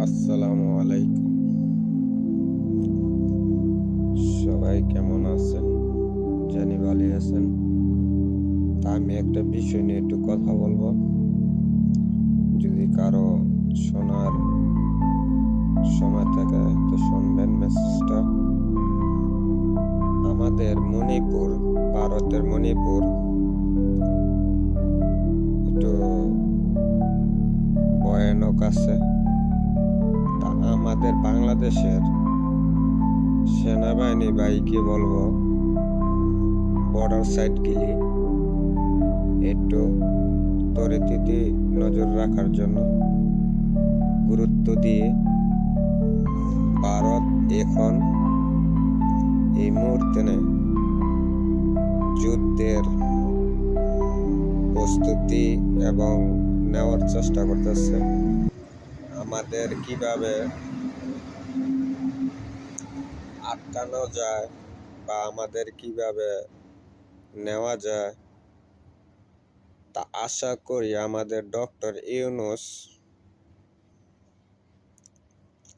আসসালামু আলাইকুম। সবাই কেমন আছেন? জানি ভালো আছেন। তা আমি একটা বিষয় নিয়ে একটু কথা বলবো। যদি কারো শোনার সময় থাকে তো শুনবেন মেসেজটা। আমাদের মণিপুর, ভারতের মণিপুর একটু ভয়ানক আছে। তা আমাদের বাংলাদেশের সেনাবাহিনী কি বলবো, বর্ডার সাইড গিলি একটু তরিতিতে নজর রাখার জন্য গুরুত্ব দিয়ে ভারত এখন এই মুহূর্তে যুদ্ধের প্রস্তুতি এবং নেওয়ার চেষ্টা করতেছে। আমাদের কিভাবে আটকানো যায় বা আমাদের কিভাবে নেওয়া যায় তা আশা করি আমাদের ডক্টর ইউনূস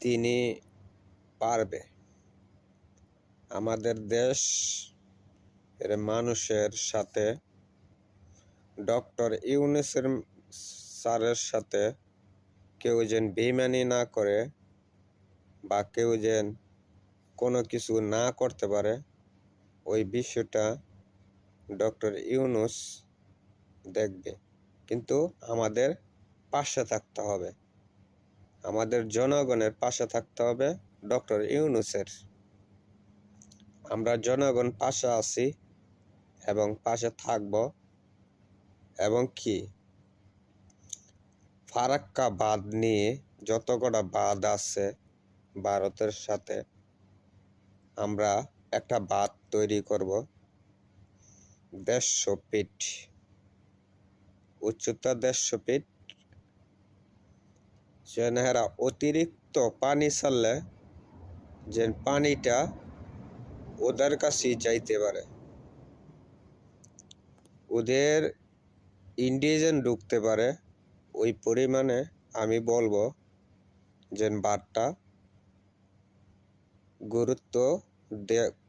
তিনি পারবে। আমাদের দেশ এর মানুষের সাথে ডক্টর ইউনূসের স্যারের সাথে কেউ যেন বেইমানি না করে বা কেউ যেন কোনো কিছু না করতে পারে, ওই বিষয়টা ডক্টর ইউনূস দেখবে। কিন্তু আমাদের পাশে থাকতে হবে, আমাদের জনগণের পাশে থাকতে হবে ডক্টর ইউনূসের। আমরা জনগণ পাশে আছি এবং পাশে থাকব। এবং কি ফারাক্কা বাঁধ নিয়ে যত কটা বাঁধ আছে ভারতের সাথে, আমরা একটা বাঁধ তৈরি করব 150 ফিট উচ্চতা, 150 ফিট, যেন এরা অতিরিক্ত পানি ছাড়লে যে পানিটা ওদের কাছেই যাইতে পারে, ওদের ইন্ডিজেন ঢুকতে পারে। ওই পরিমাণে আমি বলবো যে বাঁধটা গুরুত্ব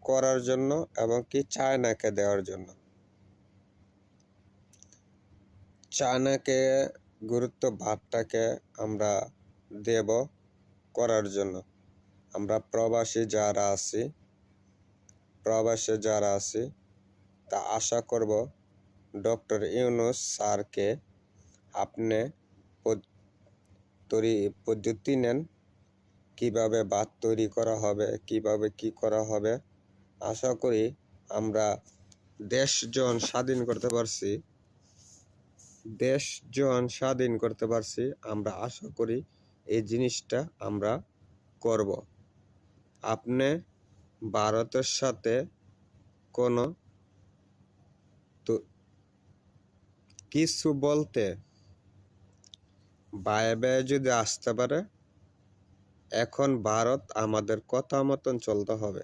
করার জন্য এবং কি চায়নাকে দেওয়ার জন্য। চায়নাকে গুরুত্ব বাঁধটাকে আমরা দেব করার জন্য। আমরা প্রবাসী যারা আছি তা আশা করব ডক্টর ইউনূস স্যারকে আপনি পদ্ধতি নেন কিভাবে বাঁধ তৈরি করা হবে, কিভাবে কি করা হবে। আশা করি আমরা দেশ যখন স্বাধীন করতে পারছি, আমরা আশা করি এই জিনিসটা আমরা করব। আপনি ভারতের সাথে কোনো তো কিছু বলতে বায়ে যদি আসতে পারে, এখন ভারত আমাদের কথা মতন চলতে হবে।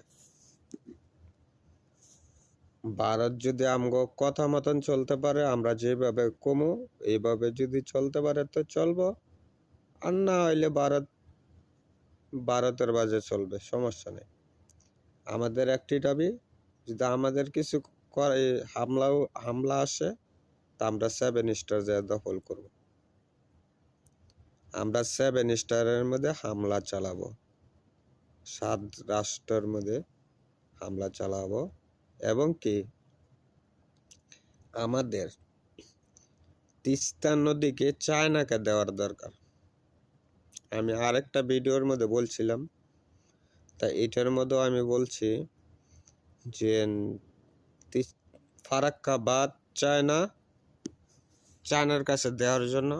ভারত যদি আমগো কথা মতন চলতে পারে, আমরা যেভাবে কমু এইভাবে যদি চলতে পারে তো চলবো, আর না হইলে ভারতের বাজে চলবে, সমস্যা নেই। আমাদের একটি দাবি, যদি আমাদের কিছু করে হামলা আসে তা আমরা 7 স্টার যায় দখল করব। আমরা 7 স্টারের মধ্যে হামলা চালাবো, 7 রাষ্ট্রের মধ্যে হামলা চালাবো। এবং কি আমাদের তিস্তা নদীকে চায়নাকে দেওয়ার দরকার। আমি আরেকটা ভিডিওর মধ্যে বলছিলাম, তা এটার মধ্যেও আমি বলছি যে ফারাক্কা বাঁধ চায়নার কাছে দেওয়ার জন্য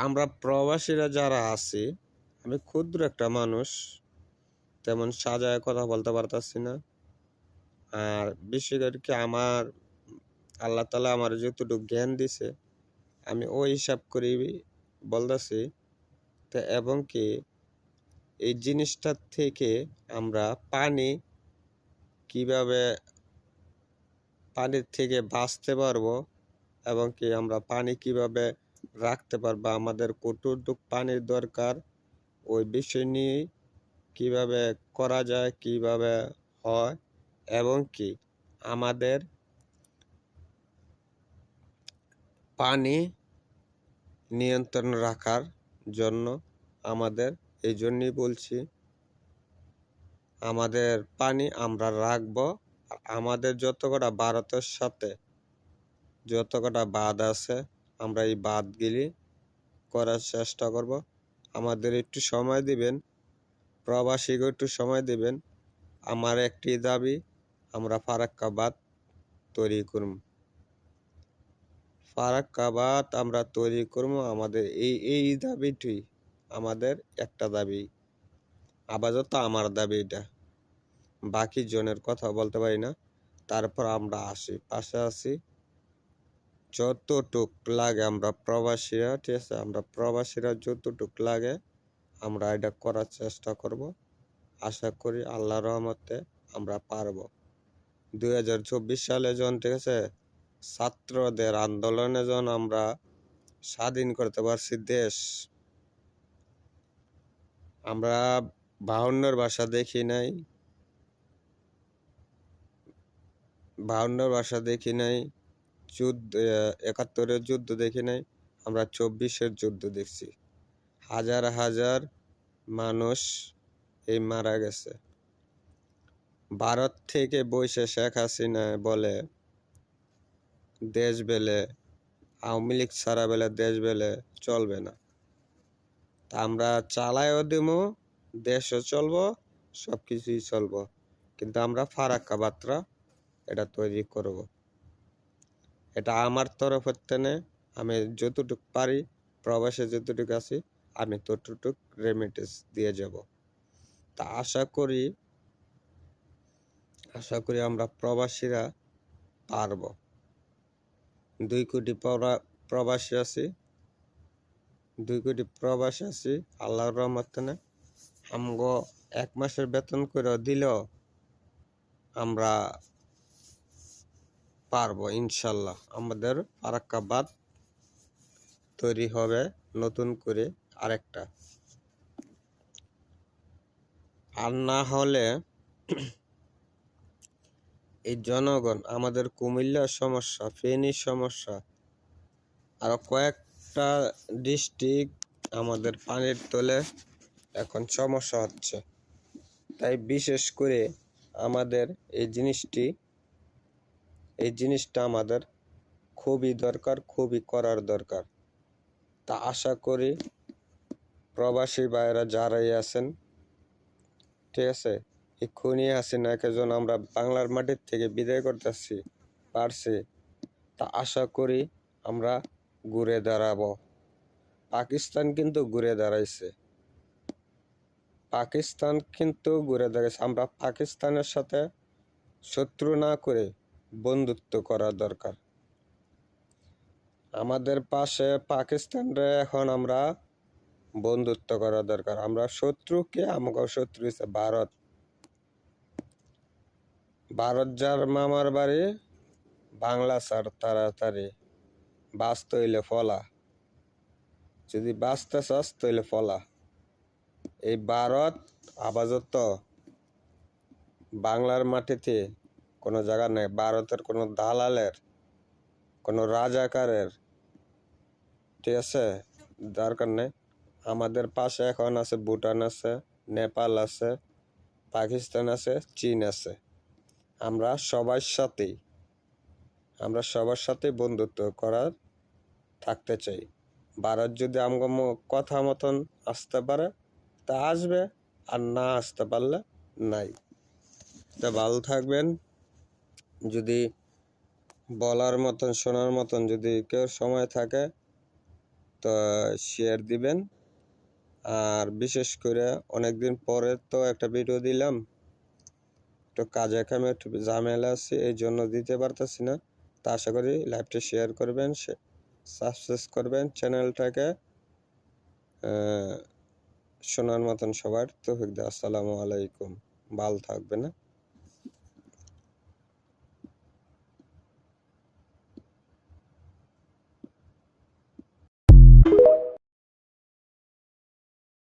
আমরা প্রবাসীরা যারা আছি, আমি ক্ষুদ্র একটা মানুষ, তেমন সাজায় কথা বলতে পারতাছি না। আর বিশেষ করে কি আমার আল্লাহ তাআলা আমার যতটুকু জ্ঞান দিছে আমি ওই হিসাব করি বলতেছি। তো এবং কি এই জিনিসটার থেকে আমরা কিভাবে পানির থেকে বাঁচতে পারবো এবং কি আমরা পানি কিভাবে রাখতে পারবো, আমাদের কতটুকু পানির দরকার ওই বিষয় নিয়ে কিভাবে করা যায়, কিভাবে হয়, এবং কি আমাদের পানি নিয়ন্ত্রণ রাখার জন্য আমাদের এই জন্যই বলছি আমাদের পানি আমরা রাখবো। আমাদের যত কটা ভারতের সাথে যত কটা বাঁধ আছে আমরা এই বাঁধগুলি করার চেষ্টা করব। আমাদের একটু সময় দিবেন, প্রবাসীকে একটু সময় দিবেন। আমার একটি দাবি, আমরা ফারাক্কা বাঁধ তৈরি করব, ফারাক্কা বাঁধ আমরা তৈরি করব। আমাদের এই দাবিটি আমাদের একটা দাবি, আপাতত আমার দাবি এটা, বাকি জনের কথা বলতে পারি না। তারপর আমরা পাশে আসি যতটুক লাগে আমরা প্রবাসীরা, ঠিক আছে, আমরা প্রবাসীরা যতটুক লাগে আমরা এটা করার চেষ্টা করব। আশা করি আল্লাহর রহমতে আমরা পারব। 2024 সালে যখন, ঠিক আছে, ছাত্রদের আন্দোলনে যখন আমরা স্বাধীন করতে পারছি দেশ, আমরা 52 ভাষা দেখি নাই, 52 ভাষা দেখি নাই, 71-এর যুদ্ধ দেখি নাই, আমরা 24-এর যুদ্ধ দেখছি। হাজার হাজার মানুষ এই মারা গেছে। ভারত থেকে বসে শেখ হাসিনা বলে দেশ বেলে, আওয়ামী লীগ ছাড়া বেলে দেশ বেলে চলবে না। তা আমরা চালাইও দেবো, দেশও চলবো, সব কিছুই চলবো, কিন্তু আমরা ফারাক্কা বাঁধটা এটা তৈরি করব। এটা আমার তরফের থেকে আমি যতটুকু পারি, প্রবাসে যতটুকু আছি আমি ততটুক রেমিটেন্স দিয়ে যাব। তা আশা করি আমরা প্রবাসীরা পারব। 2 কোটি প্রবাসী আছি, 2 কোটি প্রবাসী আছি। আল্লাহর রহমতে আমগো 1 মাসের বেতন করে দিলেও আমরা পারবো ইনশাল্লাহ। আমাদের ফারাক্কা বাঁধ তৈরি হবে নতুন করে আরেকটা, আর না হলে এই জনগণ, আমাদের কুমিল্লার সমস্যা, ফেনীর সমস্যা, আরো কয়েকটা ডিস্ট্রিক্ট আমাদের পানির তলে এখন সমস্যা হচ্ছে। তাই বিশেষ করে আমাদের এই জিনিসটা আমাদের খুবই দরকার, খুবই করার দরকার। তা আশা করি প্রবাসী ভাইয়েরা যারাই আছেন, ঠিক আছে, এক্ষুনি হাসিনাকে যখন আমরা বাংলার মাটির থেকে বিদায় করতেছি পারছি, তা আশা করি আমরা ঘুরে দাঁড়াবো। পাকিস্তান কিন্তু ঘুরে দাঁড়াইছে, আমরা পাকিস্তানের সাথে শত্রু না করে বন্ধুত্ব করা দরকার। আমাদের পাশে পাকিস্তানরে এখন আমরা বন্ধুত্ব করা দরকার। আমরা শত্রুকে, আমাকে শত্রু হচ্ছে ভারত। যার মামার বাড়ি বাংলা ছাড় তাড়াতাড়ি, বাঁচতে হইলে ফলা, যদি বাঁচতে চাস তৈলে ফলা। এই ভারত আপাতত বাংলার মাটিতে কোনো জায়গা নেই। ভারতের কোনো দালালের, কোনো রাজাকারের, ঠিক আছে, দরকার নেই। আমাদের পাশে এখন আছে ভুটান আছে, নেপাল আছে, পাকিস্তান আছে, চীন আছে। আমরা সবার সাথেই বন্ধুত্ব করার থাকতে চাই। ভারত যদি আমগো কথা মতন আসতে পারে তা আসবে, আর না আসতে পারলে নাই। তা ভালো থাকবেন। যদি বলার মতন, শোনার মতন যদি কেউ সময় থাকে তো শেয়ার দিবেন। আর বিশেষ করে অনেকদিন পরে তো একটা ভিডিও দিলাম, একটু কাজে কামে একটু ঝামেলা আছে, এই জন্য দিতে পারতেছি না। তা আশা করি লাইভটা শেয়ার করবেন, সাবস্ক্রাইব করবেন চ্যানেলটাকে। শোনার মতন সবার তৌফিক দাও। আসসালামু আলাইকুম, ভালো থাকবেন।